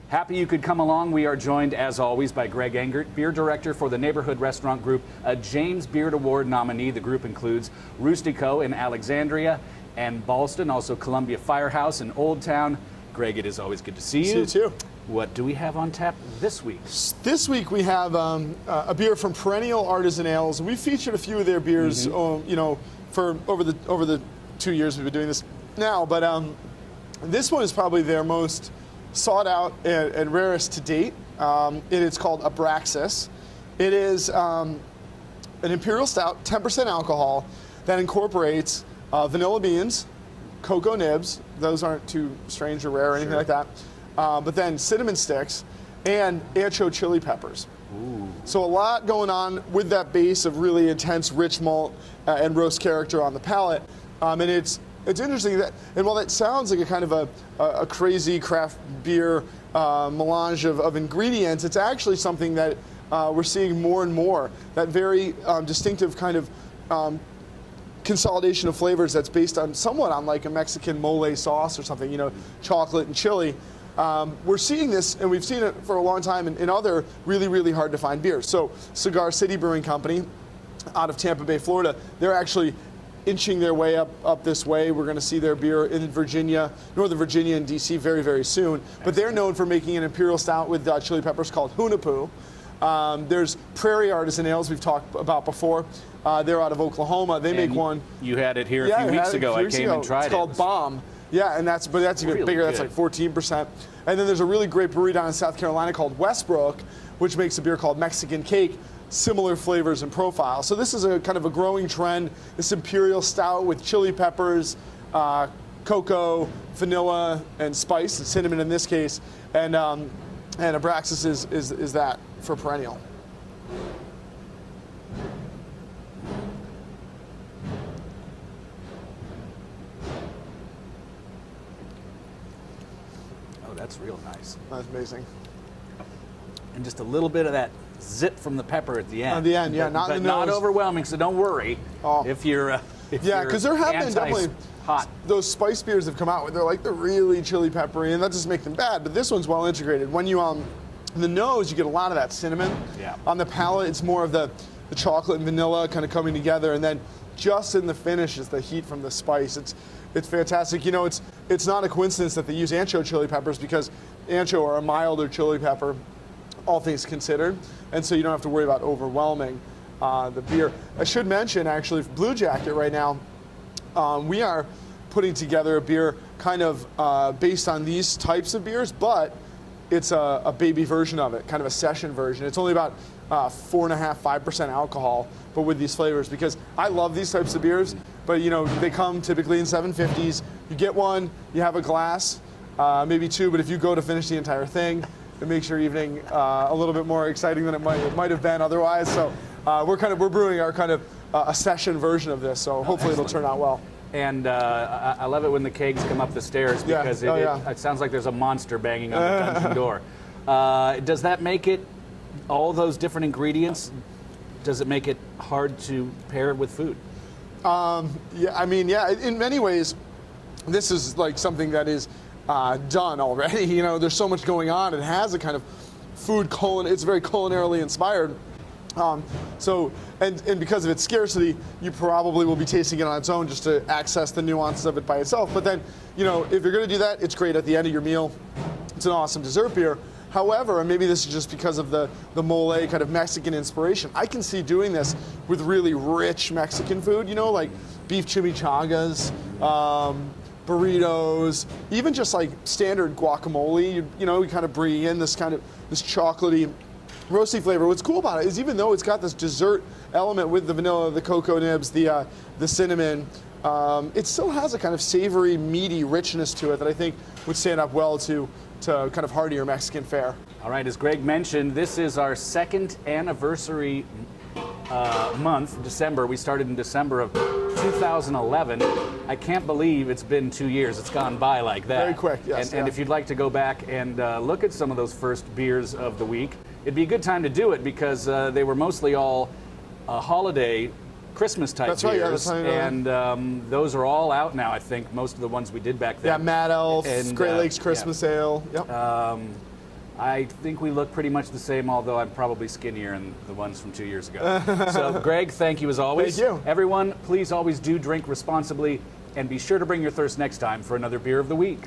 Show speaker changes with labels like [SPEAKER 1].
[SPEAKER 1] Happy you could come along. We are joined, as always, by Greg Engert, beer director for the Neighborhood Restaurant Group, a James Beard Award nominee. The group includes Rustico in Alexandria and Ballston, also Columbia Firehouse in Old Town. Greg, it is always good to see you.
[SPEAKER 2] See you too.
[SPEAKER 1] What do we have on tap this week?
[SPEAKER 2] This week we have a beer from Perennial Artisan Ales. We featured a few of their beers, for over the 2 years we've been doing this now. But this one is probably their most sought out and rarest to date. It is called Abraxas. It is an imperial stout, 10% alcohol, that incorporates vanilla beans, cocoa nibs. Those aren't too strange or rare or anything like that. But then cinnamon sticks and ancho chili peppers.
[SPEAKER 1] Ooh.
[SPEAKER 2] So a lot going on with that base of really intense rich malt and roast character on the palate. And it's interesting that, and while that sounds like a kind of a crazy craft beer melange of ingredients, it's actually something that we're seeing more and more. That very distinctive kind of consolidation of flavors that's based on somewhat on like a Mexican mole sauce or something, chocolate and chili. We're seeing this, and we've seen it for a long time in other really, really hard to find beers. So Cigar City Brewing Company out of Tampa Bay, Florida, they're actually inching their way up this way. We're going to see their beer in Virginia, Northern Virginia and DC very, very soon. But they're known for making an imperial stout with chili peppers called Hunapoo. There's Prairie Artisan Ales we've talked about before. They're out of Oklahoma. They make one.
[SPEAKER 1] You had it here a few weeks ago. I came and tried it.
[SPEAKER 2] It's called Bomb. Yeah, and that's even really bigger. Good. That's like 14%. And then there's a really great brewery down in South Carolina called Westbrook, which makes a beer called Mexican Cake. Similar flavors and profile. So this is a kind of a growing trend. This imperial stout with chili peppers, cocoa, vanilla, and spice, and cinnamon in this case. And Abraxas is that for Perennial.
[SPEAKER 1] Oh, that's real nice.
[SPEAKER 2] That's amazing.
[SPEAKER 1] And just a little bit of that zip from the pepper at the end.
[SPEAKER 2] At the end, yeah, not in the nose.
[SPEAKER 1] Not overwhelming, so don't worry if you're
[SPEAKER 2] yeah, because there have been definitely
[SPEAKER 1] hot.
[SPEAKER 2] Those spice beers have come out where they're really chili peppery, and that doesn't make them bad. But this one's well integrated. When you in the nose, you get a lot of that cinnamon.
[SPEAKER 1] Yeah.
[SPEAKER 2] On the palate, it's more of the chocolate and vanilla kind of coming together, and then just in the finish is the heat from the spice. It's fantastic. It's not a coincidence that they use ancho chili peppers, because ancho are a milder chili pepper, all things considered, and so you don't have to worry about overwhelming the beer. I should mention, actually, Blue Jacket right now, we are putting together a beer kind of based on these types of beers, but it's a baby version of it, kind of a session version. It's only about 4.5%, 5% alcohol, but with these flavors, because I love these types of beers, but they come typically in 750s. You get one, you have a glass, maybe two, but if you go to finish the entire thing, it makes your evening a little bit more exciting than it might have been otherwise. So we're brewing our kind of a session version of this. So hopefully it'll turn out well.
[SPEAKER 1] And I love it when the kegs come up the stairs, because it sounds like there's a monster banging on the dungeon door. Does that make it, all those different ingredients, does it make it hard to pair with food? In many ways, this is like something that is done already. There's so much going on. It has a kind of food it's very culinarily inspired. And because of its scarcity, you probably will be tasting it on its own just to access the nuances of it by itself. But then, if you're going to do that, it's great at the end of your meal. It's an awesome dessert beer. However, and maybe this is just because of the mole kind of Mexican inspiration, I can see doing this with really rich Mexican food, like beef chimichangas, burritos, even just like standard guacamole. You kind of bring in this chocolatey, roasty flavor. What's cool about it is, even though it's got this dessert element with the vanilla, the cocoa nibs, the cinnamon, it still has a kind of savory, meaty richness to it that I think would stand up well to kind of heartier Mexican fare. All right, as Greg mentioned, this is our second anniversary month, December. We started in December of 2011. I can't believe it's been 2 years. It's gone by like that.
[SPEAKER 2] Very quick, yes.
[SPEAKER 1] And if you'd like to go back and look at some of those first beers of the week, it'd be a good time to do it, because they were mostly all holiday, Christmas type beers.
[SPEAKER 2] Right, yeah, that's right.
[SPEAKER 1] And those are all out now, I think, most of the ones we did back then.
[SPEAKER 2] Yeah, Mad Elf, and Great Lakes Christmas Ale. Yep.
[SPEAKER 3] I think we look pretty much the same, although I'm probably skinnier than the ones from 2 years ago. So, Greg, thank you as always.
[SPEAKER 1] Thank you.
[SPEAKER 3] Everyone, please always do drink responsibly, and be sure to bring your thirst next time for another Beer of the Week.